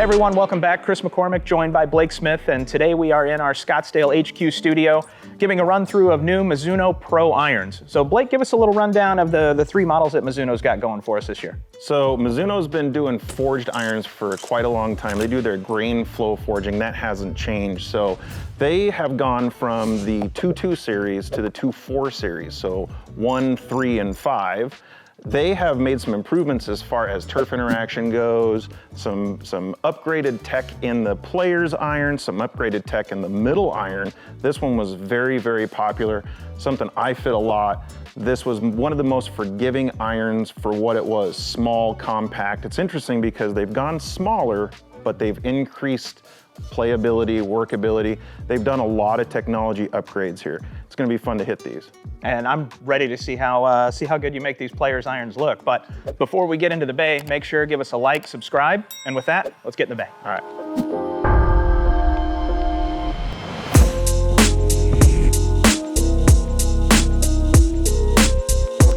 everyone, welcome back. Chris McCormick joined by Blake Smith, and today we are in our Scottsdale HQ studio giving a run through of new Mizuno Pro irons. So Blake, give us a little rundown of the three models that Mizuno's got going for us this year. So Mizuno's been doing forged irons for quite a long time. They do their grain flow forging, that hasn't changed. So they have gone from the 2.2 series to the 2.4 series, so 1, 3, and 5. They have made some improvements as far as turf interaction goes, some upgraded tech in the player's iron, some upgraded tech in the middle iron. This one was very, very popular, something I fit a lot. This was one of the most forgiving irons for what it was, small, compact. It's interesting because they've gone smaller, but they've increased playability, workability. They've done a lot of technology upgrades here. It's gonna be fun to hit these. And I'm ready to see how good you make these players' irons look. But before we get into the bay, make sure give us a like, subscribe, and with that, let's get in the bay. All right.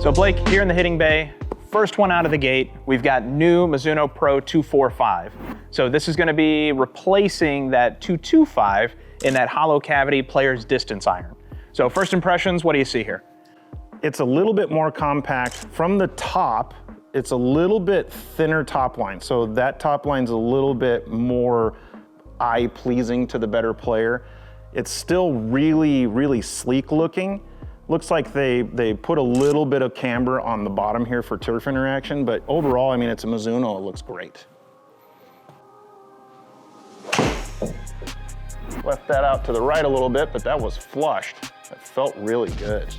So Blake, here in the hitting bay, first one out of the gate, we've got new Mizuno Pro 245. So this is gonna be replacing that 225 in that hollow cavity player's distance iron. So first impressions, what do you see here? It's a little bit more compact. From the top, it's a little bit thinner top line. So that top line's a little bit more eye-pleasing to the better player. It's still really, really sleek looking. Looks like they put a little bit of camber on the bottom here for turf interaction, but overall, I mean, it's a Mizuno, it looks great. Left that out to the right a little bit, but that was flushed. It felt really good.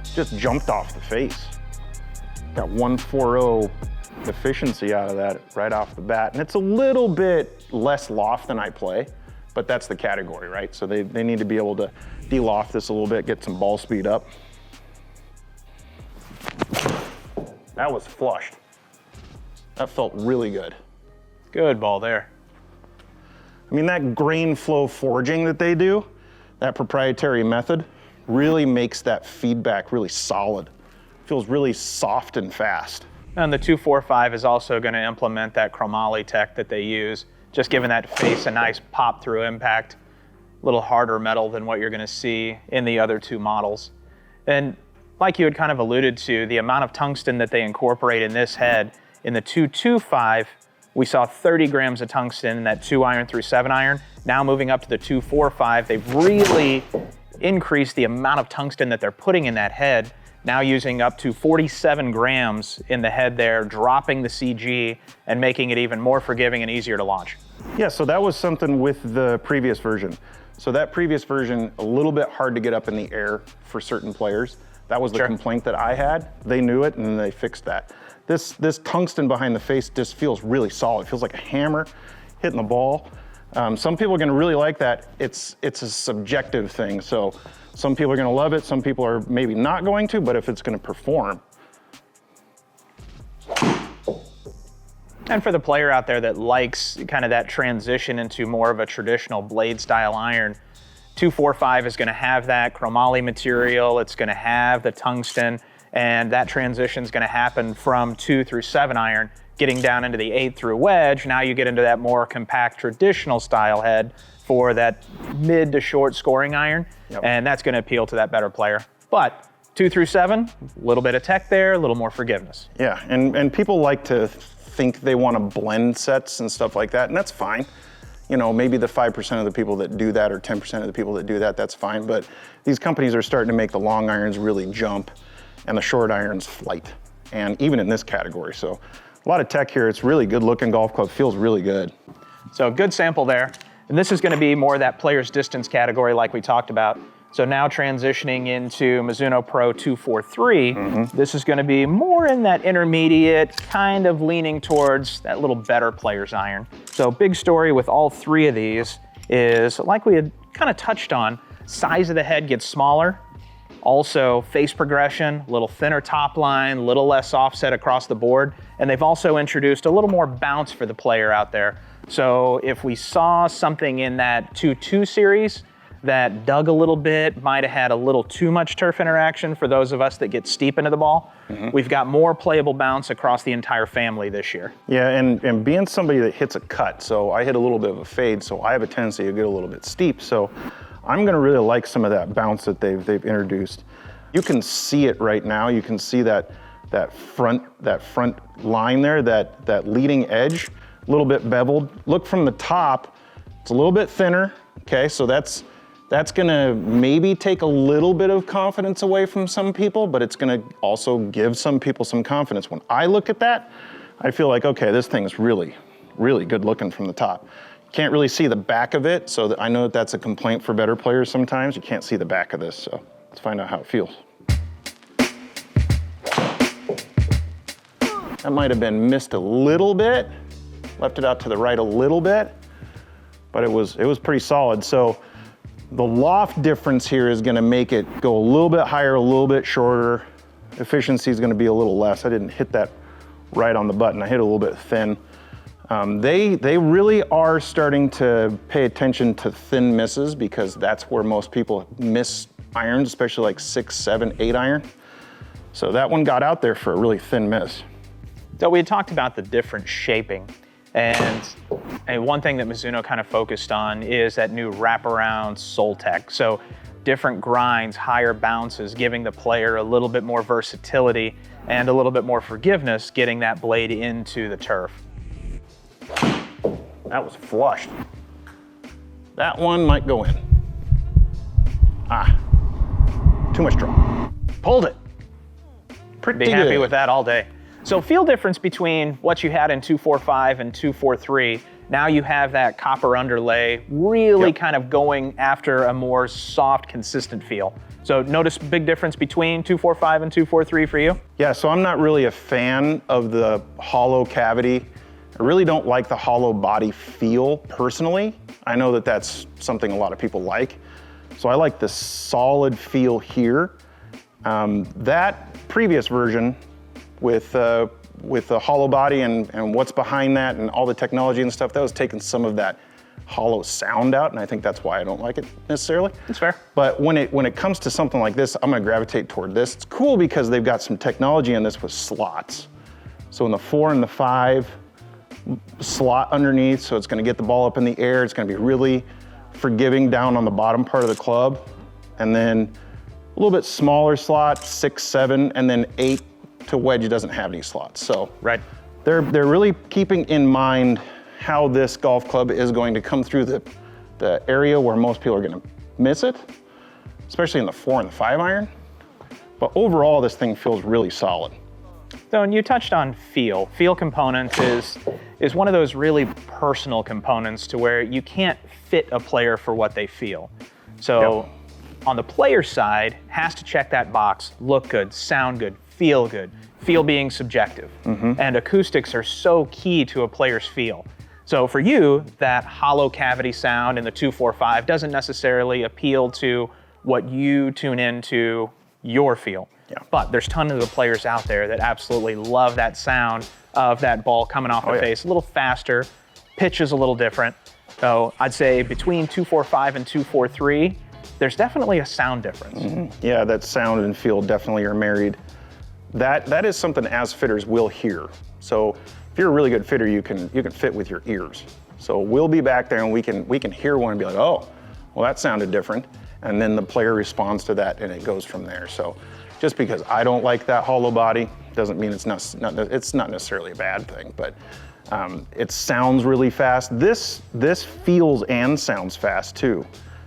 Just jumped off the face. Got 140 efficiency out of that right off the bat. And it's a little bit less loft than I play, but that's the category, right? So they need to be able to de-loft this a little bit, get some ball speed up. That was flushed. That felt really good. Good ball there. I mean, that grain flow forging that they do, that proprietary method, really makes that feedback really solid. Feels really soft and fast. And the 245 is also going to implement that chromoly tech that they use, just giving that face a nice pop through impact, a little harder metal than what you're going to see in the other two models. And like you had kind of alluded to, the amount of tungsten that they incorporate in this head, in the 225, we saw 30 grams of tungsten in that 2 iron through 7 iron. Now moving up to the 245, they've really increased the amount of tungsten that they're putting in that head, now using up to 47 grams in the head there, dropping the CG and making it even more forgiving and easier to launch. Yeah, so that was something with the previous version. So that previous version, a little bit hard to get up in the air for certain players. That was the complaint that I had. They knew it and they fixed that. This tungsten behind the face just feels really solid. It feels like a hammer hitting the ball. Some people are gonna really like that. It's a subjective thing. So some people are gonna love it. Some people are maybe not going to, but if it's gonna perform. And for the player out there that likes kind of that transition into more of a traditional blade style iron, 245 is gonna have that chromoly material. It's gonna have the tungsten, and that transition is gonna happen from 2 through 7 iron, getting down into the 8 through wedge. Now you get into that more compact traditional style head for that mid to short scoring iron. And that's gonna appeal to that better player. But 2 through 7, a little bit of tech there, a little more forgiveness. Yeah, and people like to think they wanna blend sets and stuff like that, and that's fine. You know, maybe the 5% of the people that do that or 10% of the people that do that, that's fine. But these companies are starting to make the long irons really jump and the short irons flight, and even in this category. So a lot of tech here. It's really good looking golf club, feels really good. So good sample there. And this is gonna be more that player's distance category like we talked about. So now transitioning into Mizuno Pro 243, this is gonna be more in that intermediate, kind of leaning towards that little better player's iron. So big story with all three of these is, like we had kind of touched on, size of the head gets smaller. Also, face progression, a little thinner top line, a little less offset across the board. And they've also introduced a little more bounce for the player out there. So if we saw something in that 2.2 series, that dug a little bit, might have had a little too much turf interaction for those of us that get steep into the ball. We've got more playable bounce across the entire family this year. Yeah, and being somebody that hits a cut, so I hit a little bit of a fade, so I have a tendency to get a little bit steep. So I'm gonna really like some of that bounce that they've introduced. You can see it right now. You can see that front line there, that leading edge, a little bit beveled. Look from the top, it's a little bit thinner. Okay, so that's gonna maybe take a little bit of confidence away from some people, but it's gonna also give some people some confidence. When I look at that, I feel like, okay, this thing's really, really good looking from the top. Can't really see the back of it, so I know that's a complaint for better players sometimes. You can't see the back of this, so let's find out how it feels. That might have been missed a little bit, left it out to the right a little bit, but it was pretty solid. So the loft difference here is gonna make it go a little bit higher, a little bit shorter. Efficiency is gonna be a little less. I didn't hit that right on the button. I hit it a little bit thin. They really are starting to pay attention to thin misses because that's where most people miss irons, especially like 6, 7, 8 iron. So that one got out there for a really thin miss. So we had talked about the different shaping, and one thing that Mizuno kind of focused on is that new wraparound sole tech. So different grinds, higher bounces, giving the player a little bit more versatility and a little bit more forgiveness getting that blade into the turf. That was flushed. That one might go in. Too much draw. Pulled it. Pretty Be happy good. with that all day. So feel difference between what you had in 245 and 243. Now you have that copper underlay really kind of going after a more soft, consistent feel. So notice big difference between 245 and 243 for you? Yeah, so I'm not really a fan of the hollow cavity. I really don't like the hollow body feel personally. I know that that's something a lot of people like. So I like the solid feel here. That previous version with the hollow body and what's behind that and all the technology and stuff, that was taking some of that hollow sound out, and I think that's why I don't like it necessarily. That's fair. But when it comes to something like this, I'm gonna gravitate toward this. It's cool because they've got some technology in this with slots. So in the 4 and the 5 slot underneath, so it's gonna get the ball up in the air. It's gonna be really forgiving down on the bottom part of the club. And then a little bit smaller slot, 6, 7, and then 8 to wedge doesn't have any slots. So right. They're really keeping in mind how this golf club is going to come through the area where most people are gonna miss it, especially in the 4 and the 5 iron. But overall, this thing feels really solid. So, and you touched on feel. Feel component is one of those really personal components to where you can't fit a player for what they feel. So on the player side, has to check that box, look good, sound good, feel good. Feel being subjective. And acoustics are so key to a player's feel. So for you, that hollow cavity sound in the 245 doesn't necessarily appeal to what you tune into your feel. But there's tons of the players out there that absolutely love that sound of that ball coming off the face. A little faster, pitch is a little different. So I'd say between 245 and 243, there's definitely a sound difference. Yeah, that sound and feel definitely are married. That is something as fitters will hear. So if you're a really good fitter, you can fit with your ears. So we'll be back there and we can hear one and be like, oh, well that sounded different. And then the player responds to that and it goes from there. So just because I don't like that hollow body doesn't mean it's not necessarily a bad thing, but it sounds really fast. This feels and sounds fast too.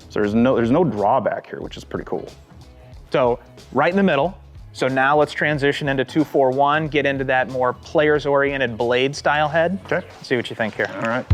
So there's no drawback here, which is pretty cool. So right in the middle. So now let's transition into 241, get into that more players-oriented blade style head. Okay. See what you think here. All right.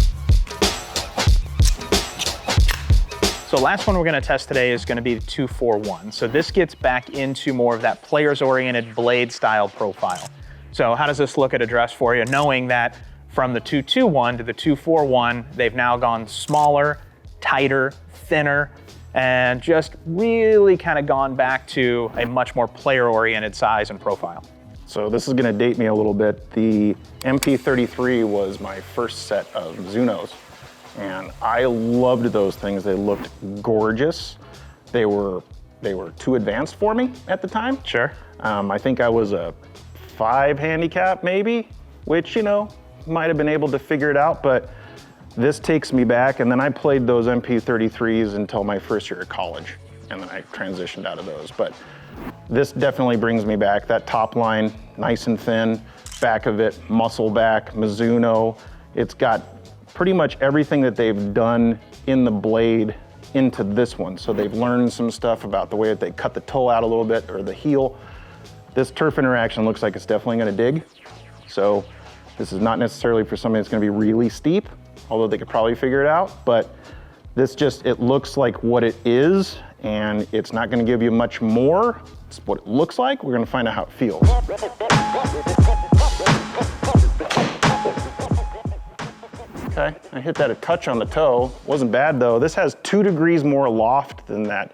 So last one we're gonna test today is gonna be the 241. So this gets back into more of that players-oriented blade style profile. So how does this look at address for you? Knowing that from the 221 to the 241, they've now gone smaller, tighter, thinner, and just really kind of gone back to a much more player-oriented size and profile. So this is gonna date me a little bit. The MP33 was my first set of Mizunos. And I loved those things. They looked gorgeous. They were too advanced for me at the time. Sure. I think I was a 5 handicap maybe, which, you know, might have been able to figure it out, but this takes me back. And then I played those MP33s until my first year of college, and then I transitioned out of those. But this definitely brings me back. That top line, nice and thin, back of it, muscle back, Mizuno. It's got pretty much everything that they've done in the blade into this one. So they've learned some stuff about the way that they cut the toe out a little bit, or the heel. This turf interaction looks like it's definitely gonna dig. So this is not necessarily for somebody that's gonna be really steep, although they could probably figure it out, but this just, it looks like what it is, and it's not gonna give you much more. It's what it looks like. We're gonna find out how it feels. Okay, I hit that a touch on the toe. Wasn't bad though. This has 2 degrees more loft than that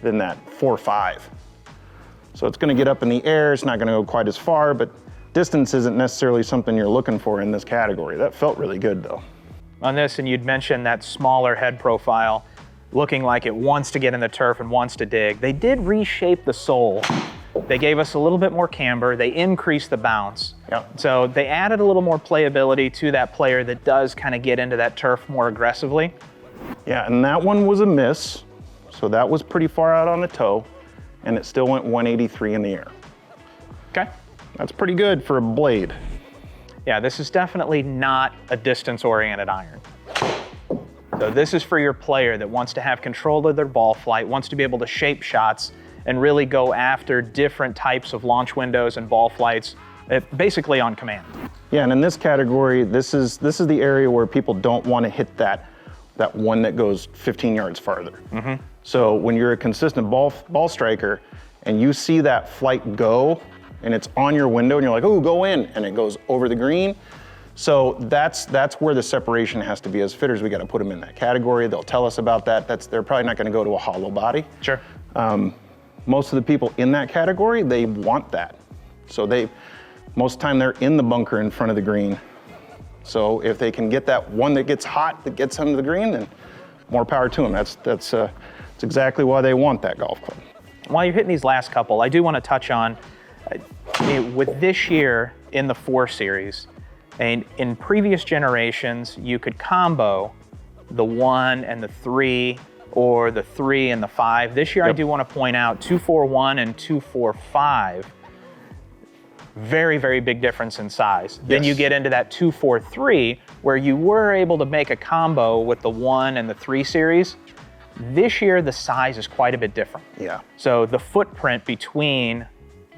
4.5. So it's gonna get up in the air. It's not gonna go quite as far, but distance isn't necessarily something you're looking for in this category. That felt really good though. On this, and you'd mentioned that smaller head profile, looking like it wants to get in the turf and wants to dig. They did reshape the sole. They gave us a little bit more camber. They increased the bounce. Yep. So they added a little more playability to that player that does kind of get into that turf more aggressively. Yeah, and that one was a miss. So that was pretty far out on the toe, and it still went 183 in the air. Okay. That's pretty good for a blade. Yeah, this is definitely not a distance-oriented iron. So this is for your player that wants to have control of their ball flight, wants to be able to shape shots, and really go after different types of launch windows and ball flights, basically on command. Yeah, and in this category, this is the area where people don't want to hit that one that goes 15 yards farther. Mm-hmm. So when you're a consistent ball striker and you see that flight go and it's on your window and you're like, oh, go in, and it goes over the green. So that's where the separation has to be. As fitters, we got to put them in that category. They'll tell us about that. They're probably not going to go to a hollow body. Sure. Most of the people in that category, they want that. So most of the time they're in the bunker in front of the green. So if they can get that one that gets hot, that gets them to the green, then more power to them. That's exactly why they want that golf club. While you're hitting these last couple, I do want to touch on, with this year in the 4 series, and in previous generations, you could combo the 1 and the 3, or the 3 and the 5. This year, yep. I do want to point out 241 and 245. Very, very big difference in size. Yes. Then you get into that 243, where you were able to make a combo with the 1 and the 3 series. This year, the size is quite a bit different. Yeah. So the footprint between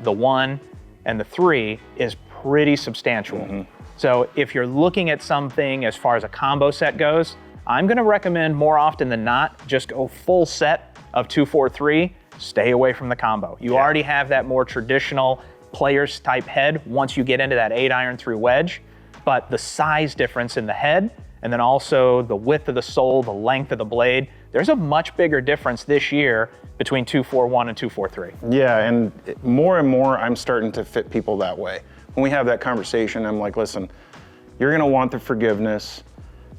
the 1 and the 3 is pretty substantial. Mm-hmm. So if you're looking at something as far as a combo set goes, I'm gonna recommend more often than not, just go full set of 243, stay away from the combo. You already have that more traditional players type head once you get into that 8-iron through wedge, but the size difference in the head, and then also the width of the sole, the length of the blade, there's a much bigger difference this year between 241 and 243. Yeah, and more and more I'm starting to fit people that way. When we have that conversation, I'm like, listen, you're gonna want the forgiveness.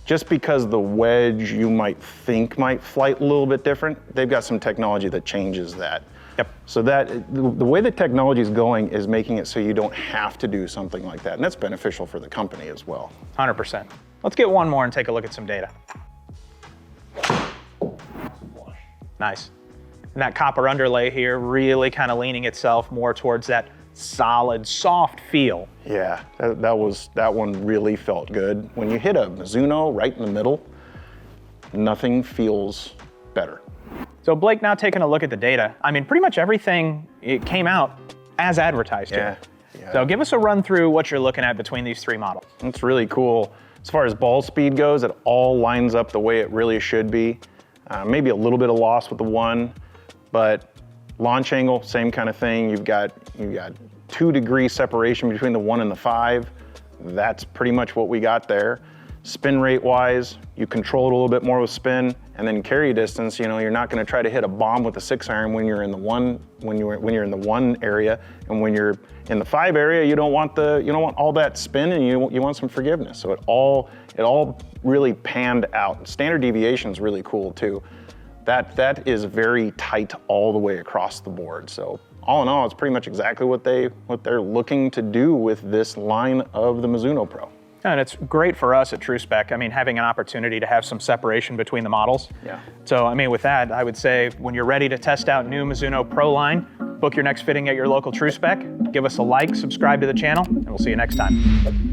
Just because the wedge you might think might flight a little bit different, they've got some technology that changes that. Yep. So that the way the technology is going is making it so you don't have to do something like that, and that's beneficial for the company as well. 100%. Let's get one more and take a look at some data. Nice. And that copper underlay here really kind of leaning itself more towards that solid, soft feel. Yeah, that one really felt good. When you hit a Mizuno right in the middle, nothing feels better. So Blake, now taking a look at the data, I mean, pretty much everything, it came out as advertised here. Yeah. So give us a run through what you're looking at between these 3 models. It's really cool. As far as ball speed goes, it all lines up the way it really should be. Maybe a little bit of loss with the 1, but launch angle, same kind of thing. You've got 2 degree separation between the 1 and the 5. That's pretty much what we got there. spin rate wise, you control it a little bit more with spin, and then carry distance. You know, you're not going to try to hit a bomb with a 6-iron when you're in the when you're in the 1 area, and when you're in the 5 area, you don't want all that spin, and you want some forgiveness. So it all really panned out. Standard deviation is really cool too. That is very tight all the way across the board. So all in all, it's pretty much exactly what they're looking to do with this line of the Mizuno Pro. And it's great for us at TrueSpec. I mean, having an opportunity to have some separation between the models. Yeah. So, I mean, with that, I would say when you're ready to test out new Mizuno Pro line, book your next fitting at your local TrueSpec, give us a like, subscribe to the channel, and we'll see you next time.